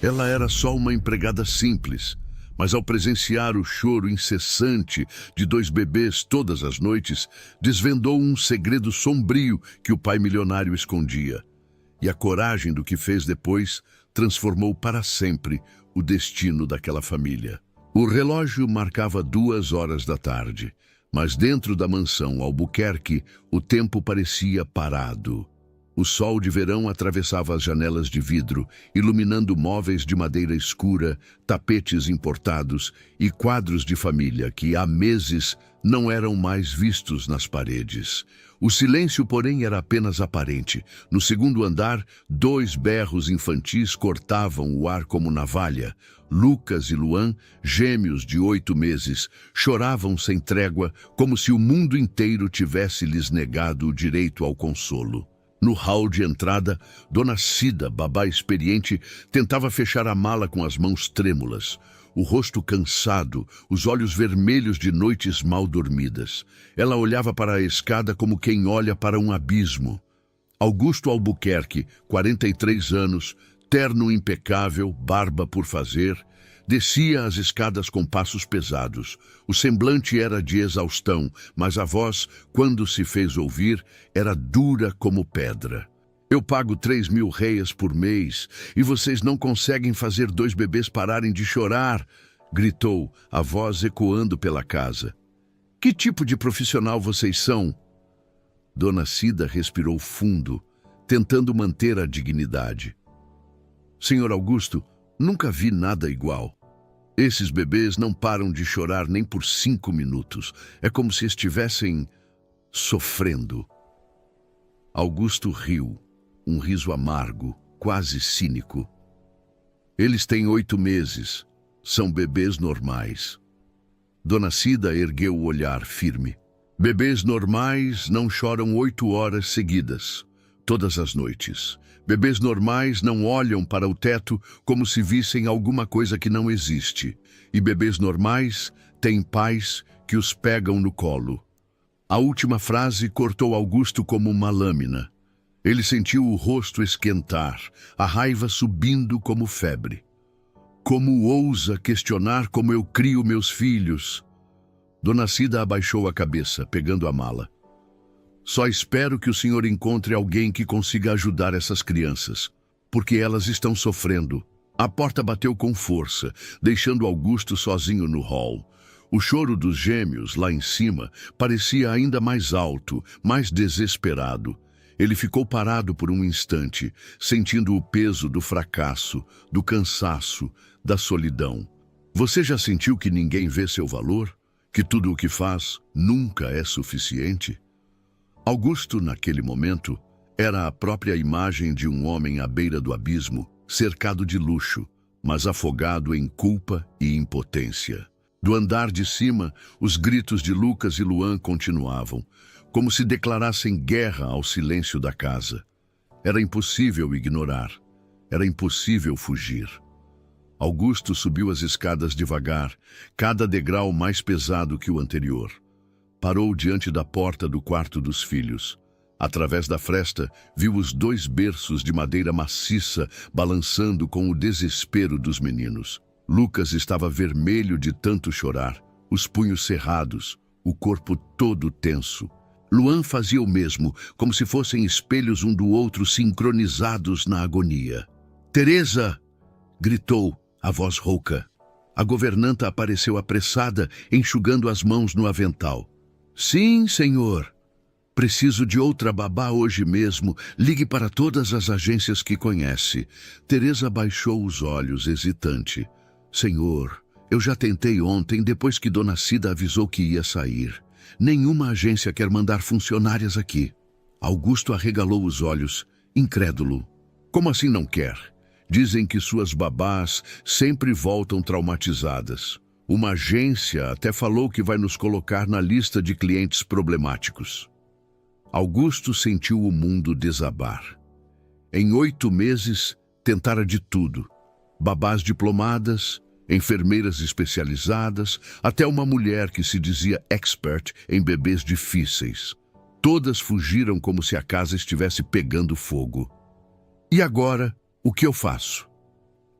Ela era só uma empregada simples, mas ao presenciar o choro incessante de dois bebês todas as noites, desvendou um segredo sombrio que o pai milionário escondia. E a coragem do que fez depois transformou para sempre o destino daquela família. O relógio marcava 2 horas da tarde, mas dentro da mansão Albuquerque o tempo parecia parado. O sol de verão atravessava as janelas de vidro, iluminando móveis de madeira escura, tapetes importados e quadros de família que há meses não eram mais vistos nas paredes. O silêncio, porém, era apenas aparente. No segundo andar, 2 berros infantis cortavam o ar como navalha. Lucas e Luan, gêmeos de 8 meses, choravam sem trégua, como se o mundo inteiro tivesse lhes negado o direito ao consolo. No hall de entrada, Dona Cida, babá experiente, tentava fechar a mala com as mãos trêmulas. O rosto cansado, os olhos vermelhos de noites mal dormidas. Ela olhava para a escada como quem olha para um abismo. Augusto Albuquerque, 43 anos, terno impecável, barba por fazer, descia as escadas com passos pesados. O semblante era de exaustão, mas a voz, quando se fez ouvir, era dura como pedra. Eu pago 3.000 réis por mês e vocês não conseguem fazer 2 bebês pararem de chorar, gritou, a voz ecoando pela casa. Que tipo de profissional vocês são? Dona Cida respirou fundo, tentando manter a dignidade. Senhor Augusto, nunca vi nada igual. Esses bebês não param de chorar nem por 5 minutos. É como se estivessem sofrendo. Augusto riu, um riso amargo, quase cínico. Eles têm 8 meses. São bebês normais. Dona Cida ergueu o olhar firme. Bebês normais não choram 8 horas seguidas, todas as noites. Bebês normais não olham para o teto como se vissem alguma coisa que não existe. E bebês normais têm pais que os pegam no colo. A última frase cortou Augusto como uma lâmina. Ele sentiu o rosto esquentar, a raiva subindo como febre. Como ousa questionar como eu crio meus filhos? Dona Cida abaixou a cabeça, pegando a mala. Só espero que o senhor encontre alguém que consiga ajudar essas crianças, porque elas estão sofrendo. A porta bateu com força, deixando Augusto sozinho no hall. O choro dos gêmeos, lá em cima, parecia ainda mais alto, mais desesperado. Ele ficou parado por um instante, sentindo o peso do fracasso, do cansaço, da solidão. Você já sentiu que ninguém vê seu valor? Que tudo o que faz nunca é suficiente? Augusto, naquele momento, era a própria imagem de um homem à beira do abismo, cercado de luxo, mas afogado em culpa e impotência. Do andar de cima, os gritos de Lucas e Luan continuavam, como se declarassem guerra ao silêncio da casa. Era impossível ignorar, era impossível fugir. Augusto subiu as escadas devagar, cada degrau mais pesado que o anterior. Parou diante da porta do quarto dos filhos. Através da fresta, viu os 2 berços de madeira maciça balançando com o desespero dos meninos. Lucas estava vermelho de tanto chorar, os punhos cerrados, o corpo todo tenso. Luan fazia o mesmo, como se fossem espelhos um do outro sincronizados na agonia. Teresa! Gritou, a voz rouca. A governanta apareceu apressada, enxugando as mãos no avental. Sim, senhor. Preciso de outra babá hoje mesmo. Ligue para todas as agências que conhece. Teresa baixou os olhos, hesitante. Senhor, eu já tentei ontem, depois que Dona Cida avisou que ia sair. Nenhuma agência quer mandar funcionárias aqui. Augusto arregalou os olhos, incrédulo. Como assim não quer? Dizem que suas babás sempre voltam traumatizadas. Uma agência até falou que vai nos colocar na lista de clientes problemáticos. Augusto sentiu o mundo desabar. Em 8 meses, tentara de tudo. Babás diplomadas, enfermeiras especializadas, até uma mulher que se dizia expert em bebês difíceis. Todas fugiram como se a casa estivesse pegando fogo. E agora, o que eu faço?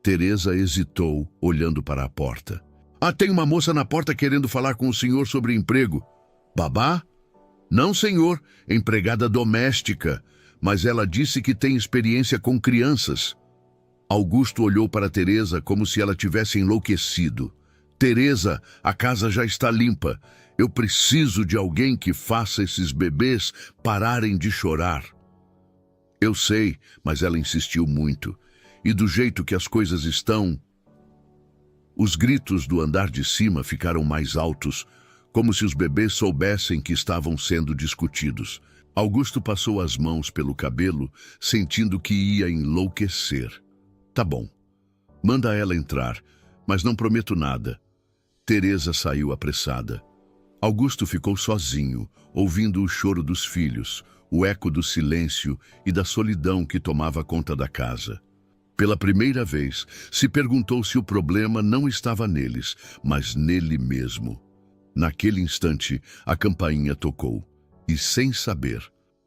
Teresa hesitou, olhando para a porta. Ah, tem uma moça na porta querendo falar com o senhor sobre emprego. Babá? Não, senhor, empregada doméstica, mas ela disse que tem experiência com crianças. Augusto olhou para Teresa como se ela tivesse enlouquecido. Teresa, a casa já está limpa. Eu preciso de alguém que faça esses bebês pararem de chorar. Eu sei, mas ela insistiu muito. E do jeito que as coisas estão... Os gritos do andar de cima ficaram mais altos, como se os bebês soubessem que estavam sendo discutidos. Augusto passou as mãos pelo cabelo, sentindo que ia enlouquecer. Tá bom. Manda ela entrar, mas não prometo nada. Teresa saiu apressada. Augusto ficou sozinho, ouvindo o choro dos filhos, o eco do silêncio e da solidão que tomava conta da casa. Pela primeira vez, se perguntou se o problema não estava neles, mas nele mesmo. Naquele instante, a campainha tocou, e sem saber,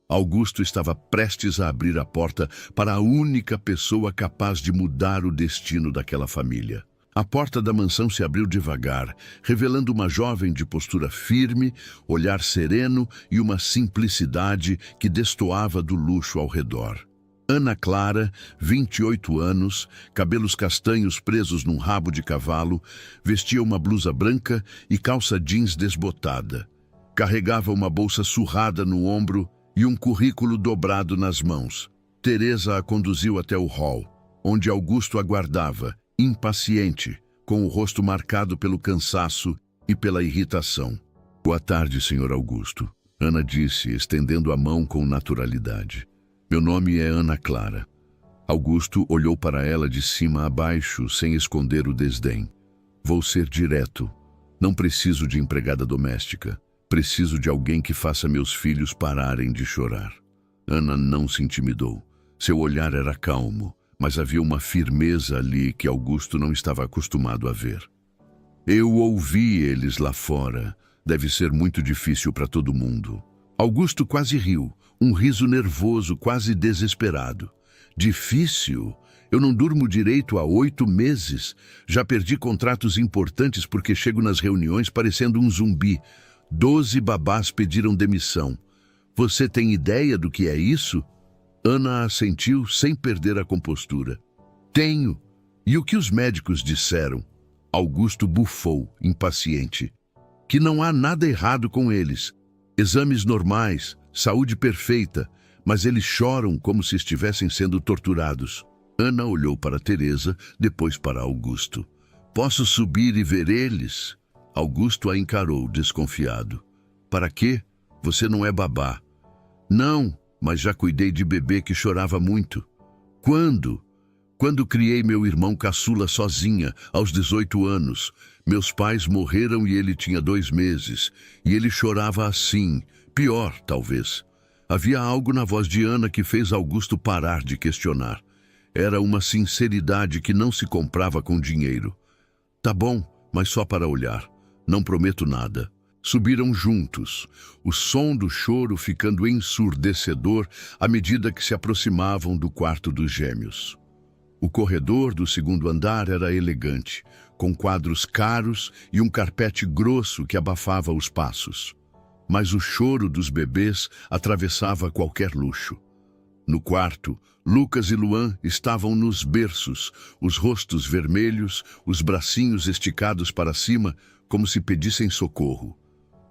Augusto estava prestes a abrir a porta para a única pessoa capaz de mudar o destino daquela família. A porta da mansão se abriu devagar, revelando uma jovem de postura firme, olhar sereno e uma simplicidade que destoava do luxo ao redor. Ana Clara, 28 anos, cabelos castanhos presos num rabo de cavalo, vestia uma blusa branca e calça jeans desbotada. Carregava uma bolsa surrada no ombro e um currículo dobrado nas mãos. Teresa a conduziu até o hall, onde Augusto aguardava, impaciente, com o rosto marcado pelo cansaço e pela irritação. Boa tarde, Sr. Augusto, Ana disse, estendendo a mão com naturalidade. Meu nome é Ana Clara. Augusto olhou para ela de cima a baixo, sem esconder o desdém. Vou ser direto. Não preciso de empregada doméstica. Preciso de alguém que faça meus filhos pararem de chorar. Ana não se intimidou. Seu olhar era calmo, mas havia uma firmeza ali que Augusto não estava acostumado a ver. Eu ouvi eles lá fora. Deve ser muito difícil para todo mundo. Augusto quase riu, um riso nervoso, quase desesperado. Difícil? Eu não durmo direito há 8 meses. Já perdi contratos importantes porque chego nas reuniões parecendo um zumbi. 12 babás pediram demissão. Você tem ideia do que é isso? Ana assentiu sem perder a compostura. Tenho. E o que os médicos disseram? Augusto bufou, impaciente. Que não há nada errado com eles. Exames normais, saúde perfeita, mas eles choram como se estivessem sendo torturados. Ana olhou para Teresa, depois para Augusto. Posso subir e ver eles? Augusto a encarou, desconfiado. Para quê? Você não é babá. Não, mas já cuidei de bebê que chorava muito. Quando? Quando criei meu irmão caçula sozinha, aos 18 anos. Meus pais morreram e ele tinha 2 meses. E ele chorava assim, pior, talvez. Havia algo na voz de Ana que fez Augusto parar de questionar. Era uma sinceridade que não se comprava com dinheiro. Tá bom, mas só para olhar. Não prometo nada. Subiram juntos, o som do choro ficando ensurdecedor à medida que se aproximavam do quarto dos gêmeos. O corredor do 2º andar era elegante, com quadros caros e um carpete grosso que abafava os passos. Mas o choro dos bebês atravessava qualquer luxo. No quarto, Lucas e Luan estavam nos berços, os rostos vermelhos, os bracinhos esticados para cima, como se pedissem socorro.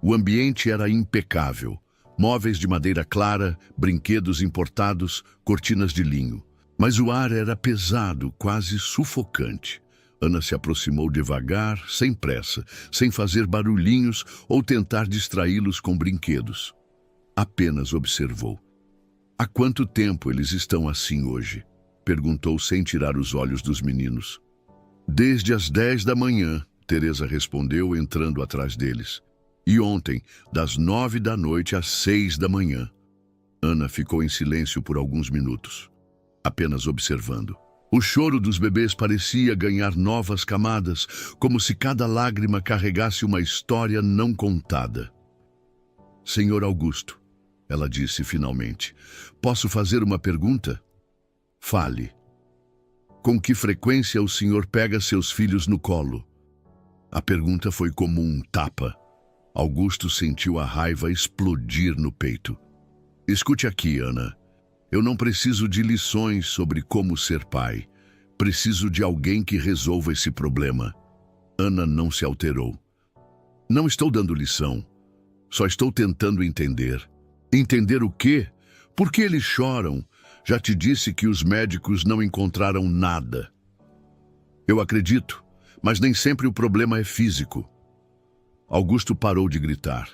O ambiente era impecável. Móveis de madeira clara, brinquedos importados, cortinas de linho. Mas o ar era pesado, quase sufocante. Ana se aproximou devagar, sem pressa, sem fazer barulhinhos ou tentar distraí-los com brinquedos. Apenas observou. Há quanto tempo eles estão assim hoje? Perguntou sem tirar os olhos dos meninos. Desde as 10 da manhã, Teresa respondeu, entrando atrás deles. E ontem, das 9 da noite às 6 da manhã. Ana ficou em silêncio por alguns minutos, apenas observando. O choro dos bebês parecia ganhar novas camadas, como se cada lágrima carregasse uma história não contada. Senhor Augusto, ela disse finalmente, posso fazer uma pergunta? Fale. Com que frequência o senhor pega seus filhos no colo? A pergunta foi como um tapa. Augusto sentiu a raiva explodir no peito. Escute aqui, Ana. Eu não preciso de lições sobre como ser pai. Preciso de alguém que resolva esse problema. Ana não se alterou. Não estou dando lição. Só estou tentando entender. Entender o quê? Por que eles choram? Já te disse que os médicos não encontraram nada. Eu acredito, mas nem sempre o problema é físico. Augusto parou de gritar.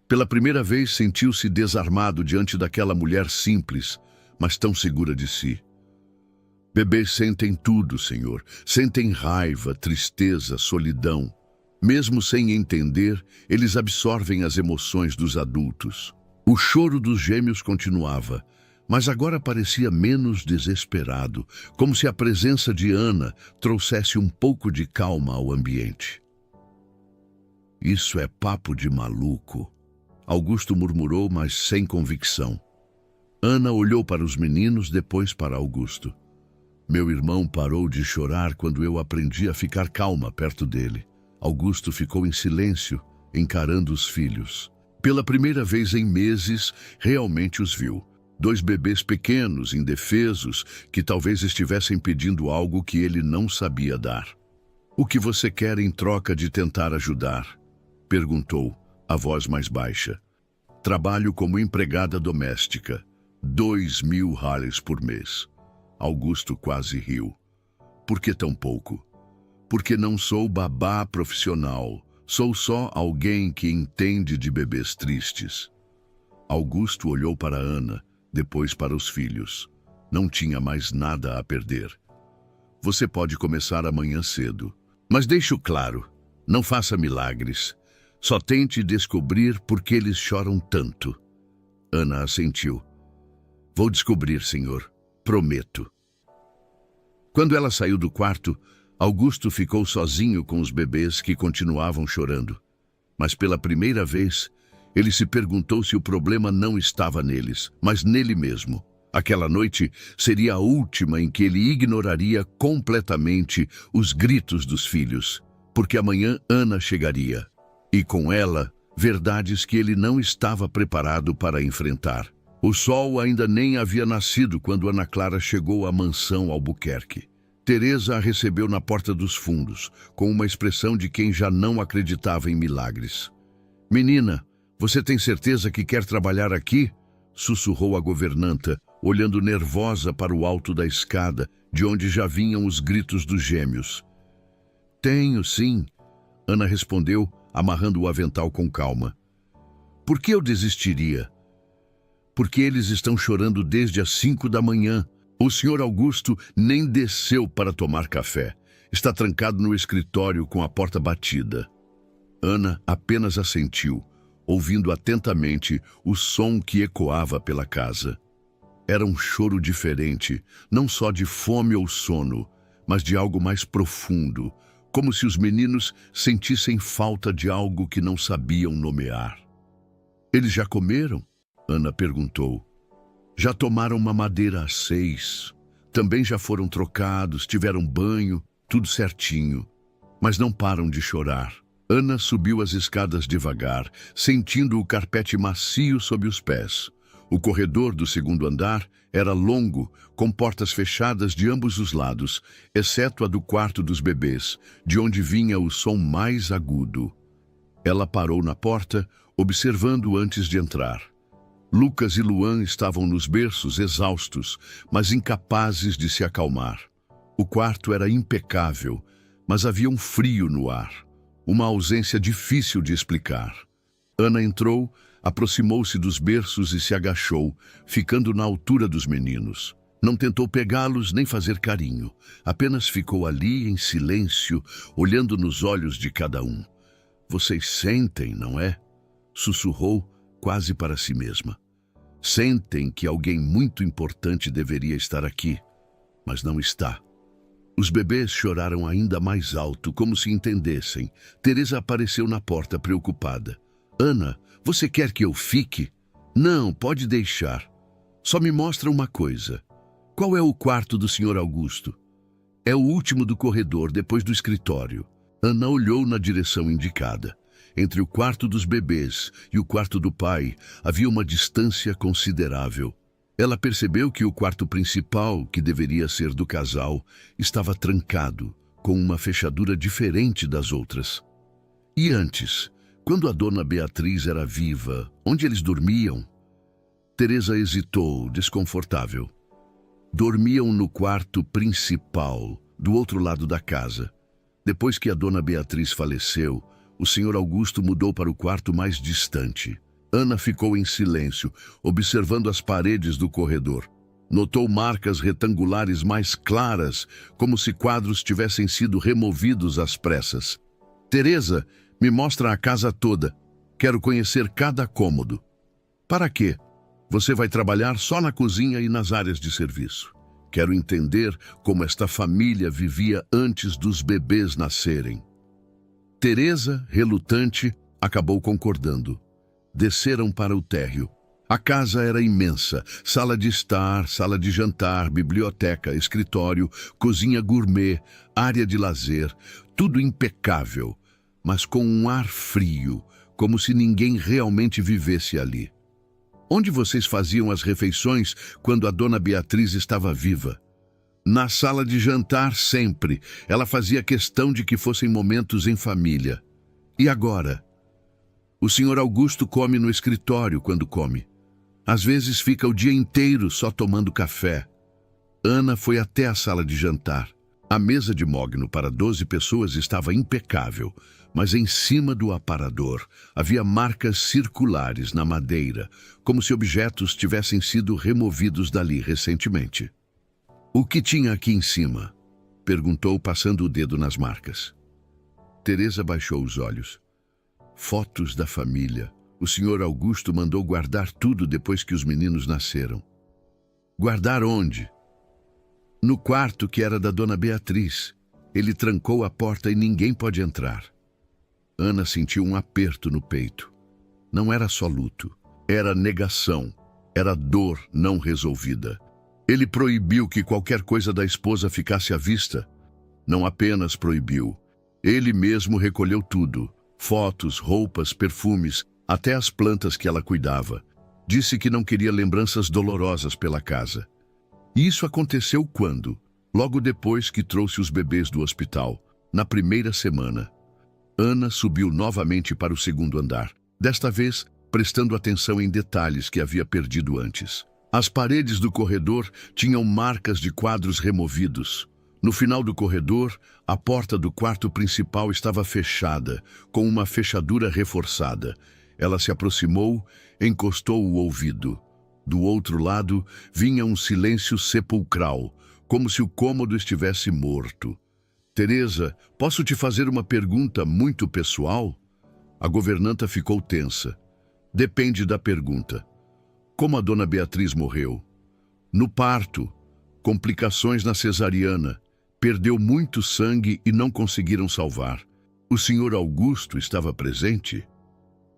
Pela primeira vez sentiu-se desarmado diante daquela mulher simples, mas tão segura de si. Bebês sentem tudo, Senhor. Sentem raiva, tristeza, solidão. Mesmo sem entender, eles absorvem as emoções dos adultos. O choro dos gêmeos continuava, mas agora parecia menos desesperado, como se a presença de Ana trouxesse um pouco de calma ao ambiente. Isso é papo de maluco, Augusto murmurou, mas sem convicção. Ana olhou para os meninos, depois para Augusto. Meu irmão parou de chorar quando eu aprendi a ficar calma perto dele. Augusto ficou em silêncio, encarando os filhos. Pela primeira vez em meses, realmente os viu. 2 bebês pequenos, indefesos, que talvez estivessem pedindo algo que ele não sabia dar. O que você quer em troca de tentar ajudar? Perguntou, a voz mais baixa. Trabalho como empregada doméstica. 2.000 reais por mês. Augusto quase riu. Por que tão pouco? Porque não sou babá profissional. Sou só alguém que entende de bebês tristes. Augusto olhou para Ana, depois para os filhos. Não tinha mais nada a perder. Você pode começar amanhã cedo. Mas deixo claro, não faça milagres. Só tente descobrir por que eles choram tanto. Ana assentiu. Vou descobrir, senhor. Prometo. Quando ela saiu do quarto, Augusto ficou sozinho com os bebês que continuavam chorando. Mas pela primeira vez, ele se perguntou se o problema não estava neles, mas nele mesmo. Aquela noite seria a última em que ele ignoraria completamente os gritos dos filhos, porque amanhã Ana chegaria. E com ela, verdades que ele não estava preparado para enfrentar. O sol ainda nem havia nascido quando Ana Clara chegou à mansão Albuquerque. Teresa a recebeu na porta dos fundos, com uma expressão de quem já não acreditava em milagres. Menina, você tem certeza que quer trabalhar aqui? Sussurrou a governanta, olhando nervosa para o alto da escada, de onde já vinham os gritos dos gêmeos. Tenho, sim, Ana respondeu, amarrando o avental com calma. Por que eu desistiria? Porque eles estão chorando desde as 5 da manhã. O senhor Augusto nem desceu para tomar café. Está trancado no escritório com a porta batida. Ana apenas assentiu, ouvindo atentamente o som que ecoava pela casa. Era um choro diferente, não só de fome ou sono, mas de algo mais profundo, como se os meninos sentissem falta de algo que não sabiam nomear. Eles já comeram? Ana perguntou. Já tomaram mamadeira às 6. Também já foram trocados, tiveram banho, tudo certinho. Mas não param de chorar. Ana subiu as escadas devagar, sentindo o carpete macio sob os pés. O corredor do segundo andar era longo, com portas fechadas de ambos os lados, exceto a do quarto dos bebês, de onde vinha o som mais agudo. Ela parou na porta, observando antes de entrar. Lucas e Luan estavam nos berços, exaustos, mas incapazes de se acalmar. O quarto era impecável, mas havia um frio no ar, uma ausência difícil de explicar. Ana entrou, aproximou-se dos berços e se agachou, ficando na altura dos meninos. Não tentou pegá-los nem fazer carinho, apenas ficou ali em silêncio, olhando nos olhos de cada um. Vocês sentem, não é? Sussurrou, quase para si mesma. Sentem que alguém muito importante deveria estar aqui, mas não está. Os bebês choraram ainda mais alto, como se entendessem. Teresa apareceu na porta, preocupada. Ana, você quer que eu fique? Não, pode deixar. Só me mostra uma coisa. Qual é o quarto do Sr. Augusto? É o último do corredor, depois do escritório. Ana olhou na direção indicada. Entre o quarto dos bebês e o quarto do pai havia uma distância considerável. Ela percebeu que o quarto principal, que deveria ser do casal, estava trancado, com uma fechadura diferente das outras. E antes, quando a dona Beatriz era viva, onde eles dormiam? Teresa hesitou, desconfortável. Dormiam no quarto principal, do outro lado da casa. Depois que a dona Beatriz faleceu, o senhor Augusto mudou para o quarto mais distante. Ana ficou em silêncio, observando as paredes do corredor. Notou marcas retangulares mais claras, como se quadros tivessem sido removidos às pressas. Teresa, me mostra a casa toda. Quero conhecer cada cômodo. Para quê? Você vai trabalhar só na cozinha e nas áreas de serviço. Quero entender como esta família vivia antes dos bebês nascerem. Teresa, relutante, acabou concordando. Desceram para o térreo. A casa era imensa, sala de estar, sala de jantar, biblioteca, escritório, cozinha gourmet, área de lazer, tudo impecável, mas com um ar frio, como se ninguém realmente vivesse ali. Onde vocês faziam as refeições quando a dona Beatriz estava viva? Na sala de jantar, sempre. Ela fazia questão de que fossem momentos em família. E agora? O senhor Augusto come no escritório quando come. Às vezes fica o dia inteiro só tomando café. Ana foi até a sala de jantar. A mesa de mogno para 12 pessoas estava impecável, mas em cima do aparador havia marcas circulares na madeira, como se objetos tivessem sido removidos dali recentemente. O que tinha aqui em cima? Perguntou, passando o dedo nas marcas. Teresa baixou os olhos. Fotos da família. O senhor Augusto mandou guardar tudo depois que os meninos nasceram. Guardar onde? No quarto que era da dona Beatriz. Ele trancou a porta e ninguém pode entrar. Ana sentiu um aperto no peito. Não era só luto, era negação, era dor não resolvida. Ele proibiu que qualquer coisa da esposa ficasse à vista. Não apenas proibiu, ele mesmo recolheu tudo. Fotos, roupas, perfumes, até as plantas que ela cuidava. Disse que não queria lembranças dolorosas pela casa. E isso aconteceu quando? Logo depois que trouxe os bebês do hospital, na primeira semana. Ana subiu novamente para o segundo andar, desta vez prestando atenção em detalhes que havia perdido antes. As paredes do corredor tinham marcas de quadros removidos. No final do corredor, a porta do quarto principal estava fechada, com uma fechadura reforçada. Ela se aproximou, encostou o ouvido. Do outro lado, vinha um silêncio sepulcral, como se o cômodo estivesse morto. Teresa, posso te fazer uma pergunta muito pessoal? A governanta ficou tensa. Depende da pergunta. Como a dona Beatriz morreu? No parto, complicações na cesariana. Perdeu muito sangue e não conseguiram salvar. O senhor Augusto estava presente?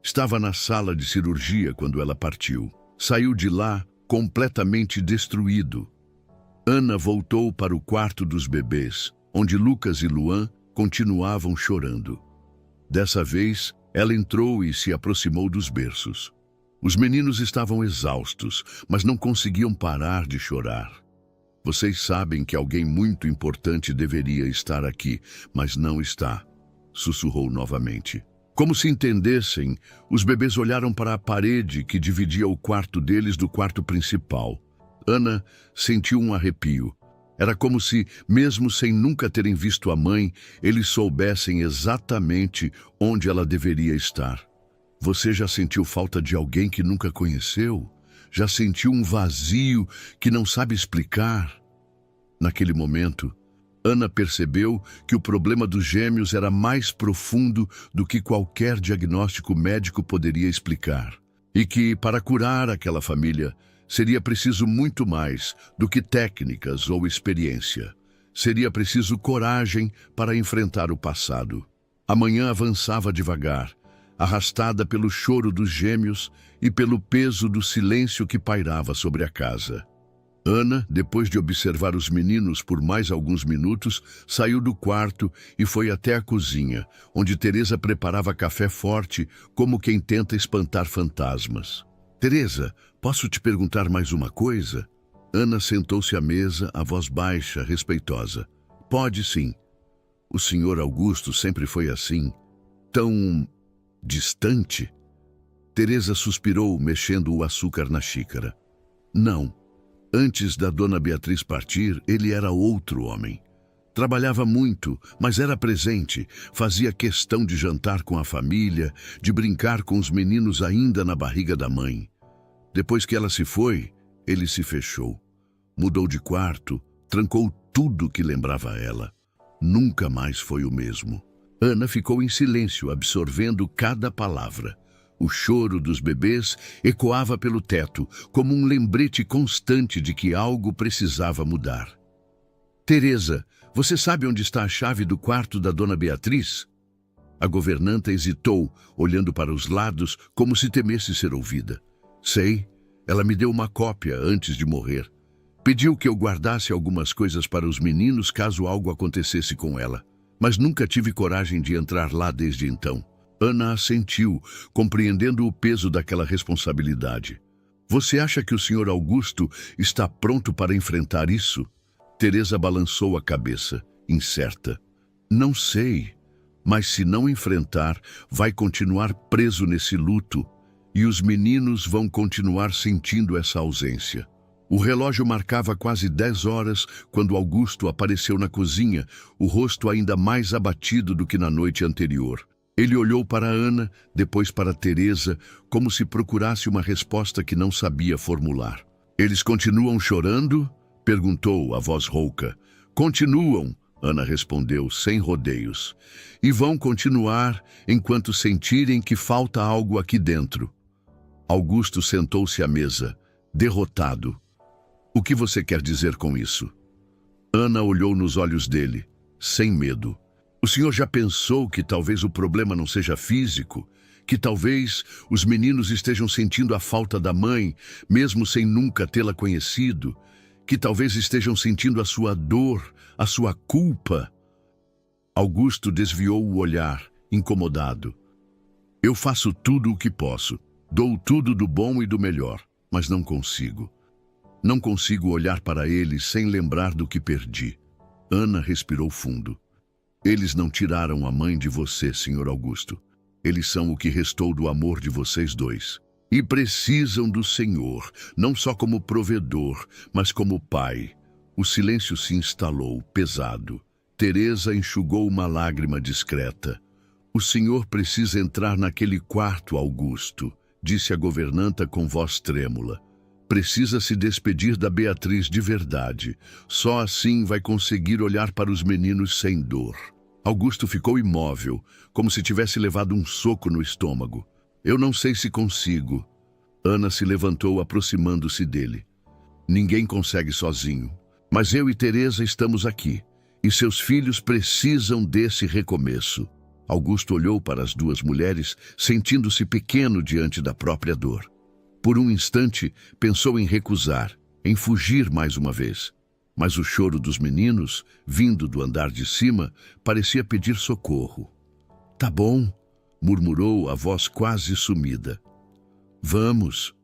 Estava na sala de cirurgia quando ela partiu. Saiu de lá completamente destruído. Ana voltou para o quarto dos bebês, onde Lucas e Luan continuavam chorando. Dessa vez, ela entrou e se aproximou dos berços. Os meninos estavam exaustos, mas não conseguiam parar de chorar. Vocês sabem que alguém muito importante deveria estar aqui, mas não está, sussurrou novamente. Como se entendessem, os bebês olharam para a parede que dividia o quarto deles do quarto principal. Ana sentiu um arrepio. Era como se, mesmo sem nunca terem visto a mãe, eles soubessem exatamente onde ela deveria estar. Você já sentiu falta de alguém que nunca conheceu? Já sentiu um vazio que não sabe explicar? Naquele momento, Ana percebeu que o problema dos gêmeos era mais profundo do que qualquer diagnóstico médico poderia explicar. E que, para curar aquela família, seria preciso muito mais do que técnicas ou experiência. Seria preciso coragem para enfrentar o passado. A manhã avançava devagar, arrastada pelo choro dos gêmeos e pelo peso do silêncio que pairava sobre a casa. Ana, depois de observar os meninos por mais alguns minutos, saiu do quarto e foi até a cozinha, onde Teresa preparava café forte, como quem tenta espantar fantasmas. Teresa, posso te perguntar mais uma coisa? Ana sentou-se à mesa, a voz baixa, respeitosa. Pode sim. O senhor Augusto sempre foi assim, tão distante? Teresa suspirou, mexendo o açúcar na xícara. Não. Antes da dona Beatriz partir, ele era outro homem. Trabalhava muito, mas era presente, fazia questão de jantar com a família, de brincar com os meninos ainda na barriga da mãe. Depois que ela se foi, ele se fechou. Mudou de quarto, trancou tudo que lembrava ela. Nunca mais foi o mesmo. Ana ficou em silêncio, absorvendo cada palavra. O choro dos bebês ecoava pelo teto, como um lembrete constante de que algo precisava mudar. Teresa, você sabe onde está a chave do quarto da dona Beatriz? A governanta hesitou, olhando para os lados, como se temesse ser ouvida. Sei, ela me deu uma cópia antes de morrer. Pediu que eu guardasse algumas coisas para os meninos caso algo acontecesse com ela. Mas nunca tive coragem de entrar lá desde então. Ana assentiu, compreendendo o peso daquela responsabilidade. Você acha que o senhor Augusto está pronto para enfrentar isso? Teresa balançou a cabeça, incerta. Não sei, mas se não enfrentar, vai continuar preso nesse luto e os meninos vão continuar sentindo essa ausência. O relógio marcava quase 10 horas quando Augusto apareceu na cozinha, o rosto ainda mais abatido do que na noite anterior. Ele olhou para Ana, depois para Teresa, como se procurasse uma resposta que não sabia formular. Eles continuam chorando? Perguntou a voz rouca. Continuam, Ana respondeu, sem rodeios. E vão continuar enquanto sentirem que falta algo aqui dentro. Augusto sentou-se à mesa, derrotado. O que você quer dizer com isso? Ana olhou nos olhos dele, sem medo. O senhor já pensou que talvez o problema não seja físico? Que talvez os meninos estejam sentindo a falta da mãe, mesmo sem nunca tê-la conhecido? Que talvez estejam sentindo a sua dor, a sua culpa? Augusto desviou o olhar, incomodado. Eu faço tudo o que posso, dou tudo do bom e do melhor, mas não consigo. Não consigo olhar para eles sem lembrar do que perdi. Ana respirou fundo. Eles não tiraram a mãe de você, senhor Augusto. Eles são o que restou do amor de vocês dois. E precisam do Senhor, não só como provedor, mas como pai. O silêncio se instalou, pesado. Teresa enxugou uma lágrima discreta. O senhor precisa entrar naquele quarto, Augusto, disse a governanta com voz trêmula. Precisa se despedir da Beatriz de verdade. Só assim vai conseguir olhar para os meninos sem dor. Augusto ficou imóvel, como se tivesse levado um soco no estômago. Eu não sei se consigo. Ana se levantou, aproximando-se dele. Ninguém consegue sozinho. Mas eu e Teresa estamos aqui. E seus filhos precisam desse recomeço. Augusto olhou para as duas mulheres, sentindo-se pequeno diante da própria dor. Por um instante, pensou em recusar, em fugir mais uma vez. Mas o choro dos meninos, vindo do andar de cima, parecia pedir socorro. Tá bom, murmurou a voz quase sumida. Vamos.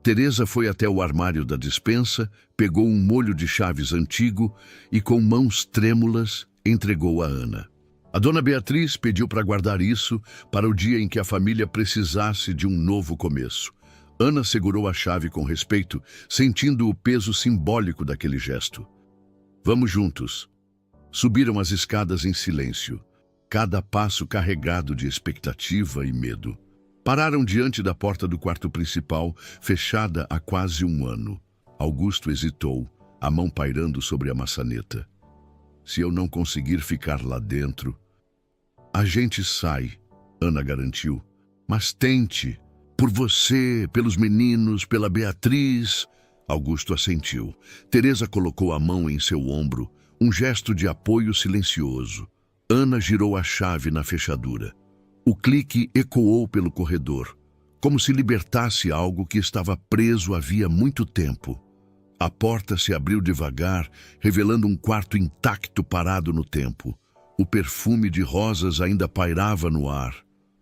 Teresa foi até o armário da despensa, pegou um molho de chaves antigo e, com mãos trêmulas, entregou a Ana. A dona Beatriz pediu para guardar isso para o dia em que a família precisasse de um novo começo. Ana segurou a chave com respeito, sentindo o peso simbólico daquele gesto. Vamos juntos. Subiram as escadas em silêncio, cada passo carregado de expectativa e medo. Pararam diante da porta do quarto principal, fechada há quase um ano. Augusto hesitou, a mão pairando sobre a maçaneta. Se eu não conseguir ficar lá dentro... A gente sai, Ana garantiu. Mas tente. Por você, pelos meninos, pela Beatriz... Augusto assentiu. Teresa colocou a mão em seu ombro, um gesto de apoio silencioso. Ana girou a chave na fechadura. O clique ecoou pelo corredor, como se libertasse algo que estava preso havia muito tempo. A porta se abriu devagar, revelando um quarto intacto parado no tempo. O perfume de rosas ainda pairava no ar.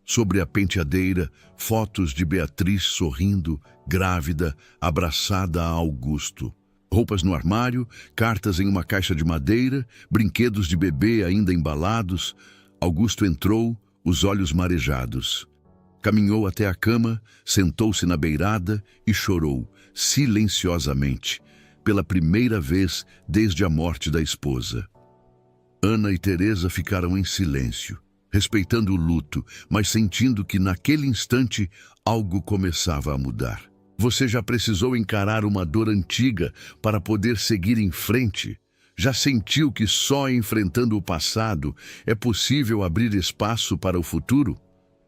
Sobre a penteadeira, fotos de Beatriz sorrindo, grávida, abraçada a Augusto. Roupas no armário, cartas em uma caixa de madeira, brinquedos de bebê ainda embalados. Augusto entrou, os olhos marejados. Caminhou até a cama, sentou-se na beirada e chorou, silenciosamente, pela primeira vez desde a morte da esposa. Ana e Teresa ficaram em silêncio, respeitando o luto, mas sentindo que naquele instante algo começava a mudar. Você já precisou encarar uma dor antiga para poder seguir em frente? Já sentiu que só enfrentando o passado é possível abrir espaço para o futuro?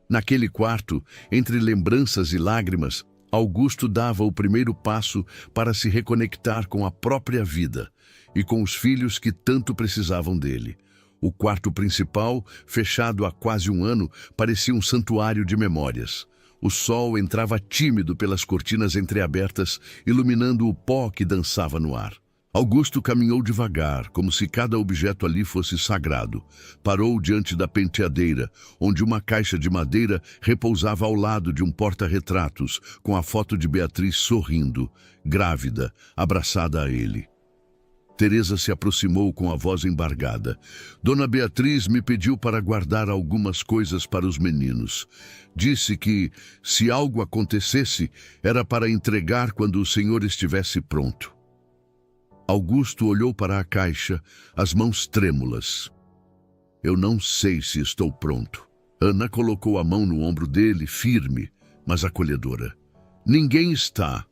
Naquele quarto, entre lembranças e lágrimas, Augusto dava o primeiro passo para se reconectar com a própria vida e com os filhos que tanto precisavam dele. O quarto principal, fechado há quase um ano, parecia um santuário de memórias. O sol entrava tímido pelas cortinas entreabertas, iluminando o pó que dançava no ar. Augusto caminhou devagar, como se cada objeto ali fosse sagrado. Parou diante da penteadeira, onde uma caixa de madeira repousava ao lado de um porta-retratos, com a foto de Beatriz sorrindo, grávida, abraçada a ele. Teresa se aproximou com a voz embargada. Dona Beatriz me pediu para guardar algumas coisas para os meninos. Disse que, se algo acontecesse, era para entregar quando o senhor estivesse pronto. Augusto olhou para a caixa, as mãos trêmulas. Eu não sei se estou pronto. Ana colocou a mão no ombro dele, firme, mas acolhedora. Ninguém está.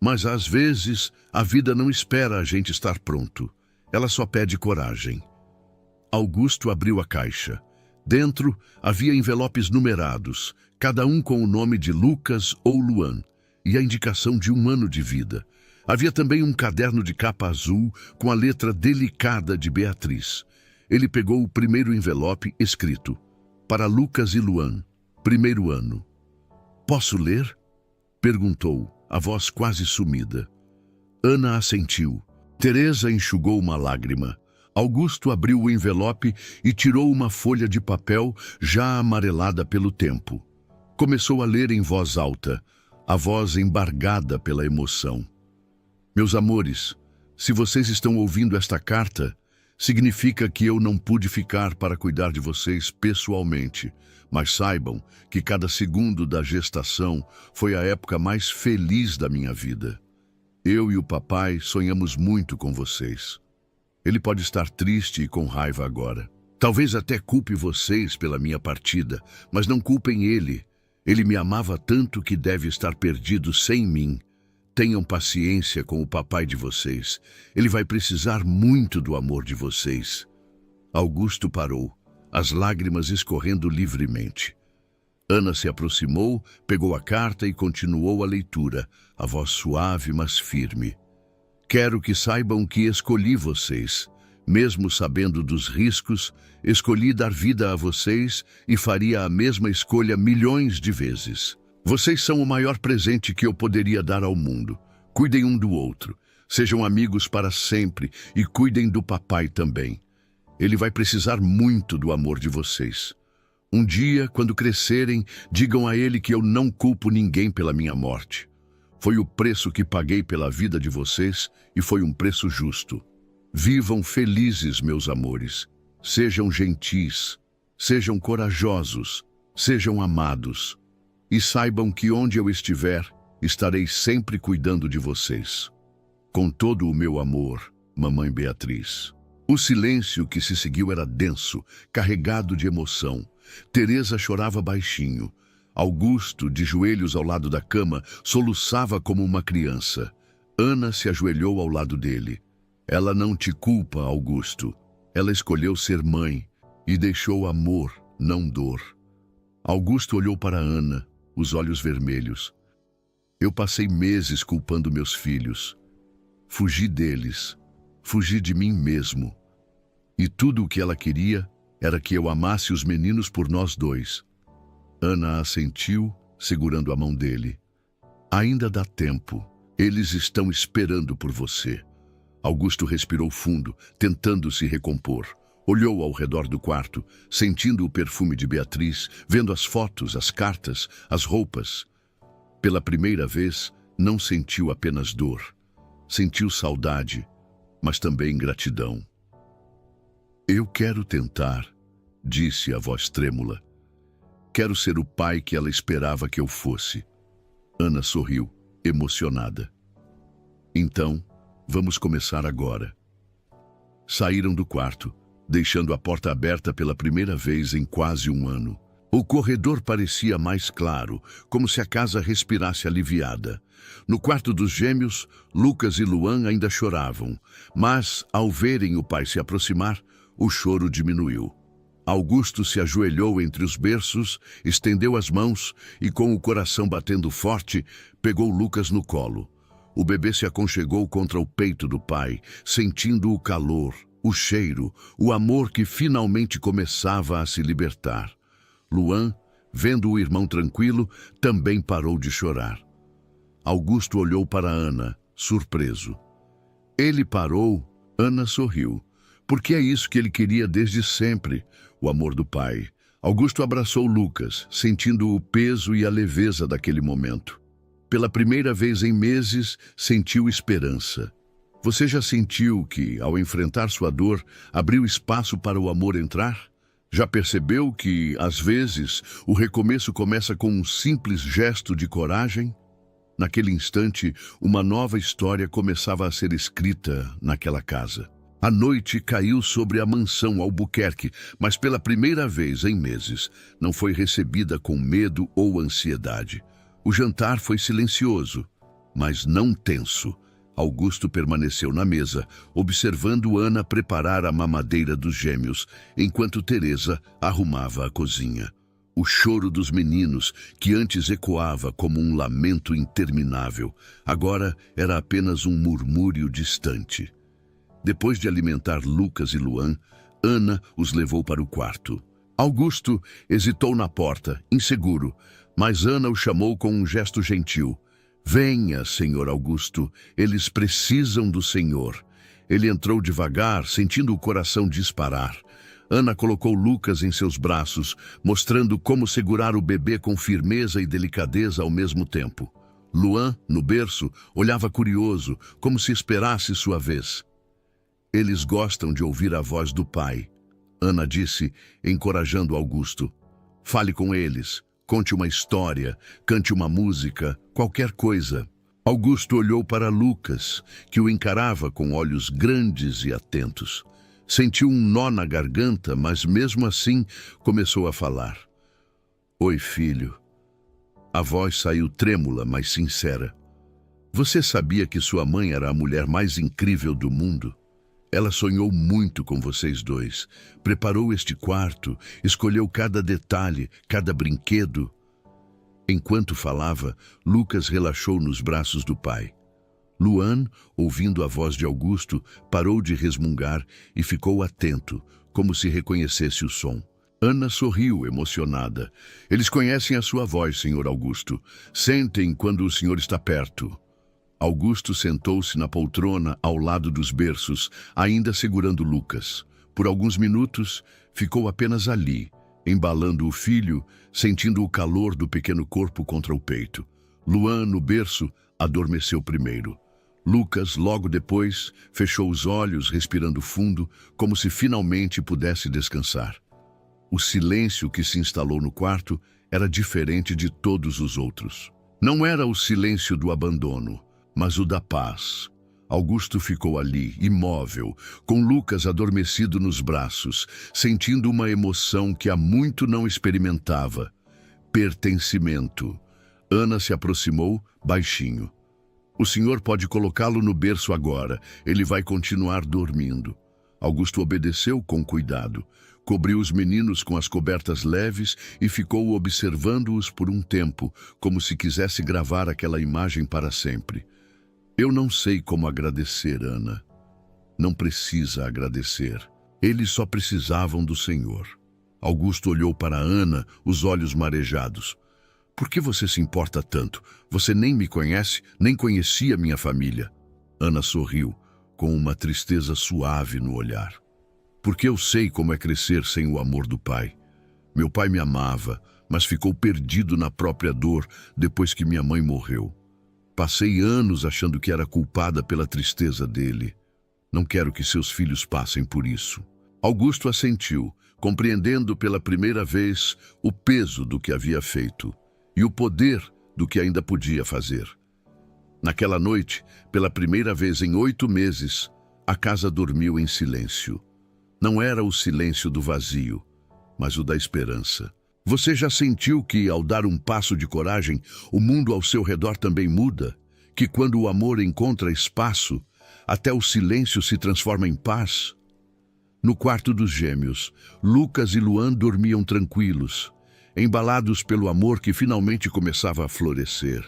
Mas às vezes a vida não espera a gente estar pronto. Ela só pede coragem. Augusto abriu a caixa. Dentro havia envelopes numerados, cada um com o nome de Lucas ou Luan, e a indicação de um ano de vida. Havia também um caderno de capa azul com a letra delicada de Beatriz. Ele pegou o primeiro envelope escrito: para Lucas e Luan, 1º ano. Posso ler? Perguntou, a voz quase sumida. Ana assentiu. Teresa enxugou uma lágrima. Augusto abriu o envelope e tirou uma folha de papel já amarelada pelo tempo. Começou a ler em voz alta, a voz embargada pela emoção. Meus amores, se vocês estão ouvindo esta carta, significa que eu não pude ficar para cuidar de vocês pessoalmente, mas saibam que cada segundo da gestação foi a época mais feliz da minha vida. Eu e o papai sonhamos muito com vocês. Ele pode estar triste e com raiva agora. Talvez até culpe vocês pela minha partida, mas não culpem ele. Ele me amava tanto que deve estar perdido sem mim. Tenham paciência com o papai de vocês. Ele vai precisar muito do amor de vocês. Augusto parou, as lágrimas escorrendo livremente. Ana se aproximou, pegou a carta e continuou a leitura, a voz suave, mas firme. Quero que saibam que escolhi vocês. Mesmo sabendo dos riscos, escolhi dar vida a vocês e faria a mesma escolha milhões de vezes. Vocês são o maior presente que eu poderia dar ao mundo. Cuidem um do outro, sejam amigos para sempre e cuidem do papai também. Ele vai precisar muito do amor de vocês. Um dia, quando crescerem, digam a ele que eu não culpo ninguém pela minha morte. Foi o preço que paguei pela vida de vocês e foi um preço justo. Vivam felizes, meus amores. Sejam gentis, sejam corajosos, sejam amados. E saibam que onde eu estiver, estarei sempre cuidando de vocês. Com todo o meu amor, mamãe Beatriz. O silêncio que se seguiu era denso, carregado de emoção. Teresa chorava baixinho. Augusto, de joelhos ao lado da cama, soluçava como uma criança. Ana se ajoelhou ao lado dele. Ela não te culpa, Augusto. Ela escolheu ser mãe e deixou amor, não dor. Augusto olhou para Ana, os olhos vermelhos. Eu passei meses culpando meus filhos. Fugi deles. Fugi de mim mesmo. E tudo o que ela queria era que eu amasse os meninos por nós dois. Ana assentiu, segurando a mão dele. Ainda dá tempo. Eles estão esperando por você. Augusto respirou fundo, tentando se recompor. Olhou ao redor do quarto, sentindo o perfume de Beatriz, vendo as fotos, as cartas, as roupas. Pela primeira vez, não sentiu apenas dor. Sentiu saudade, mas também gratidão. Eu quero tentar, disse a voz trêmula. Quero ser o pai que ela esperava que eu fosse. Ana sorriu, emocionada. Então, vamos começar agora. Saíram do quarto, deixando a porta aberta pela primeira vez em quase um ano. O corredor parecia mais claro, como se a casa respirasse aliviada. No quarto dos gêmeos, Lucas e Luan ainda choravam, mas, ao verem o pai se aproximar, o choro diminuiu. Augusto se ajoelhou entre os berços, estendeu as mãos e, com o coração batendo forte, pegou Lucas no colo. O bebê se aconchegou contra o peito do pai, sentindo o calor, o cheiro, o amor que finalmente começava a se libertar. Luan, vendo o irmão tranquilo, também parou de chorar. Augusto olhou para Ana, surpreso. Ele parou, Ana sorriu. Porque é isso que ele queria desde sempre, o amor do pai. Augusto abraçou Lucas, sentindo o peso e a leveza daquele momento. Pela primeira vez em meses, sentiu esperança. Você já sentiu que, ao enfrentar sua dor, abriu espaço para o amor entrar? Já percebeu que, às vezes, o recomeço começa com um simples gesto de coragem? Naquele instante, uma nova história começava a ser escrita naquela casa. A noite caiu sobre a mansão Albuquerque, mas pela primeira vez em meses, não foi recebida com medo ou ansiedade. O jantar foi silencioso, mas não tenso. Augusto permaneceu na mesa, observando Ana preparar a mamadeira dos gêmeos, enquanto Teresa arrumava a cozinha. O choro dos meninos, que antes ecoava como um lamento interminável, agora era apenas um murmúrio distante. Depois de alimentar Lucas e Luan, Ana os levou para o quarto. Augusto hesitou na porta, inseguro, mas Ana o chamou com um gesto gentil. Venha, senhor Augusto, eles precisam do senhor. Ele entrou devagar, sentindo o coração disparar. Ana colocou Lucas em seus braços, mostrando como segurar o bebê com firmeza e delicadeza ao mesmo tempo. Luan, no berço, olhava curioso, como se esperasse sua vez. Eles gostam de ouvir a voz do pai, Ana disse, encorajando Augusto. Fale com eles, conte uma história, cante uma música, qualquer coisa. Augusto olhou para Lucas, que o encarava com olhos grandes e atentos. Sentiu um nó na garganta, mas mesmo assim começou a falar. Oi, filho. A voz saiu trêmula, mas sincera. Você sabia que sua mãe era a mulher mais incrível do mundo? Ela sonhou muito com vocês dois, preparou este quarto, escolheu cada detalhe, cada brinquedo. Enquanto falava, Lucas relaxou nos braços do pai. Luan, ouvindo a voz de Augusto, parou de resmungar e ficou atento, como se reconhecesse o som. Ana sorriu, emocionada. Eles conhecem a sua voz, senhor Augusto. Sentem quando o senhor está perto. Augusto sentou-se na poltrona ao lado dos berços, ainda segurando Lucas. Por alguns minutos, ficou apenas ali, embalando o filho, sentindo o calor do pequeno corpo contra o peito. Luan, no berço, adormeceu primeiro. Lucas, logo depois, fechou os olhos, respirando fundo, como se finalmente pudesse descansar. O silêncio que se instalou no quarto era diferente de todos os outros. Não era o silêncio do abandono, mas o da paz. Augusto ficou ali, imóvel, com Lucas adormecido nos braços, sentindo uma emoção que há muito não experimentava. Pertencimento. Ana se aproximou, baixinho. O senhor pode colocá-lo no berço agora, ele vai continuar dormindo. Augusto obedeceu com cuidado. Cobriu os meninos com as cobertas leves e ficou observando-os por um tempo, como se quisesse gravar aquela imagem para sempre. Eu não sei como agradecer, Ana. Não precisa agradecer. Eles só precisavam do Senhor. Augusto olhou para Ana, os olhos marejados. Por que você se importa tanto? Você nem me conhece, nem conhecia minha família. Ana sorriu, com uma tristeza suave no olhar. Porque eu sei como é crescer sem o amor do pai. Meu pai me amava, mas ficou perdido na própria dor depois que minha mãe morreu. Passei anos achando que era culpada pela tristeza dele. Não quero que seus filhos passem por isso. Augusto assentiu, compreendendo pela primeira vez o peso do que havia feito e o poder do que ainda podia fazer. Naquela noite, pela primeira vez em 8 meses, a casa dormiu em silêncio. Não era o silêncio do vazio, mas o da esperança. Você já sentiu que, ao dar um passo de coragem, o mundo ao seu redor também muda? Que quando o amor encontra espaço, até o silêncio se transforma em paz? No quarto dos gêmeos, Lucas e Luan dormiam tranquilos, embalados pelo amor que finalmente começava a florescer.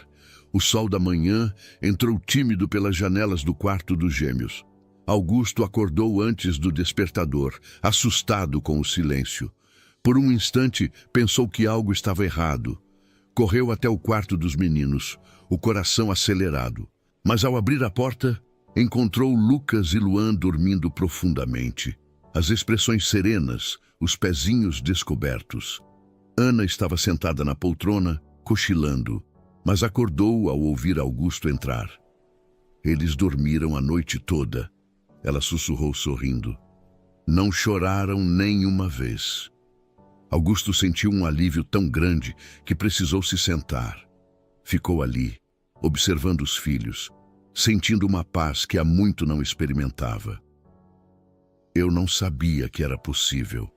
O sol da manhã entrou tímido pelas janelas do quarto dos gêmeos. Augusto acordou antes do despertador, assustado com o silêncio. Por um instante, pensou que algo estava errado. Correu até o quarto dos meninos, o coração acelerado. Mas ao abrir a porta, encontrou Lucas e Luan dormindo profundamente. As expressões serenas, os pezinhos descobertos. Ana estava sentada na poltrona, cochilando, mas acordou ao ouvir Augusto entrar. Eles dormiram a noite toda. Ela sussurrou sorrindo. Não choraram nem uma vez. Augusto sentiu um alívio tão grande que precisou se sentar. Ficou ali, observando os filhos, sentindo uma paz que há muito não experimentava. Eu não sabia que era possível,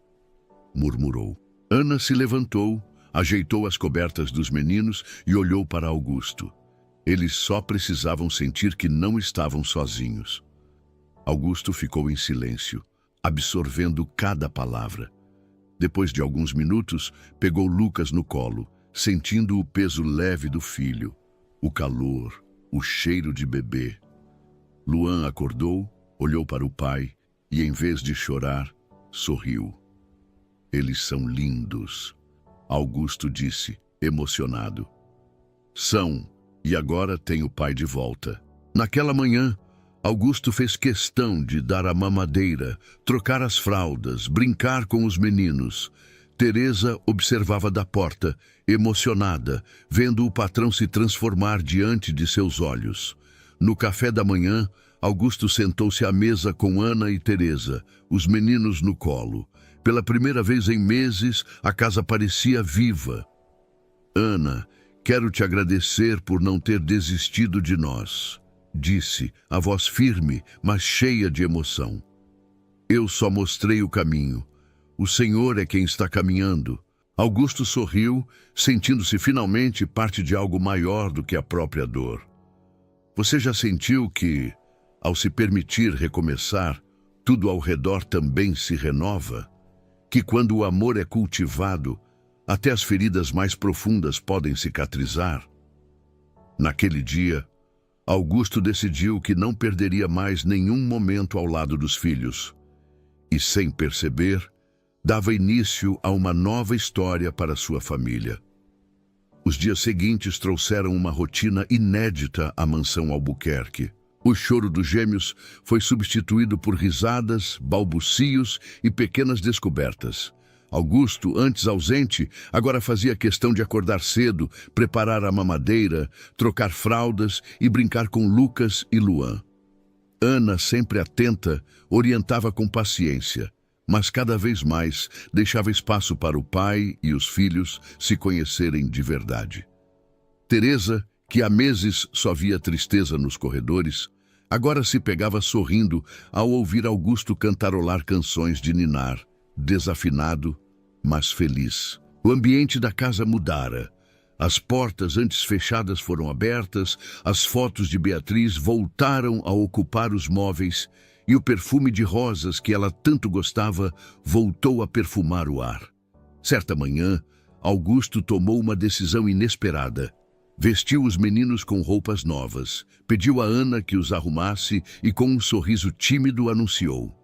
murmurou. Ana se levantou, ajeitou as cobertas dos meninos e olhou para Augusto. Eles só precisavam sentir que não estavam sozinhos. Augusto ficou em silêncio, absorvendo cada palavra. Depois de alguns minutos, pegou Lucas no colo, sentindo o peso leve do filho, o calor, o cheiro de bebê. Luan acordou, olhou para o pai e, em vez de chorar, sorriu. Eles são lindos, Augusto disse, emocionado. São, e agora tem o pai de volta. Naquela manhã, Augusto fez questão de dar a mamadeira, trocar as fraldas, brincar com os meninos. Teresa observava da porta, emocionada, vendo o patrão se transformar diante de seus olhos. No café da manhã, Augusto sentou-se à mesa com Ana e Teresa, os meninos no colo. Pela primeira vez em meses, a casa parecia viva. Ana, quero te agradecer por não ter desistido de nós, disse, a voz firme, mas cheia de emoção. Eu só mostrei o caminho. O Senhor é quem está caminhando. Augusto sorriu, sentindo-se finalmente parte de algo maior do que a própria dor. Você já sentiu que, ao se permitir recomeçar, tudo ao redor também se renova? Que quando o amor é cultivado, até as feridas mais profundas podem cicatrizar? Naquele dia, Augusto decidiu que não perderia mais nenhum momento ao lado dos filhos. E, sem perceber, dava início a uma nova história para sua família. Os dias seguintes trouxeram uma rotina inédita à mansão Albuquerque. O choro dos gêmeos foi substituído por risadas, balbucios e pequenas descobertas. Augusto, antes ausente, agora fazia questão de acordar cedo, preparar a mamadeira, trocar fraldas e brincar com Lucas e Luan. Ana, sempre atenta, orientava com paciência, mas cada vez mais deixava espaço para o pai e os filhos se conhecerem de verdade. Teresa, que há meses só via tristeza nos corredores, agora se pegava sorrindo ao ouvir Augusto cantarolar canções de ninar, desafinado, mas feliz. O ambiente da casa mudara. As portas antes fechadas foram abertas, as fotos de Beatriz voltaram a ocupar os móveis e o perfume de rosas que ela tanto gostava voltou a perfumar o ar. Certa manhã, Augusto tomou uma decisão inesperada. Vestiu os meninos com roupas novas, pediu a Ana que os arrumasse e com um sorriso tímido anunciou: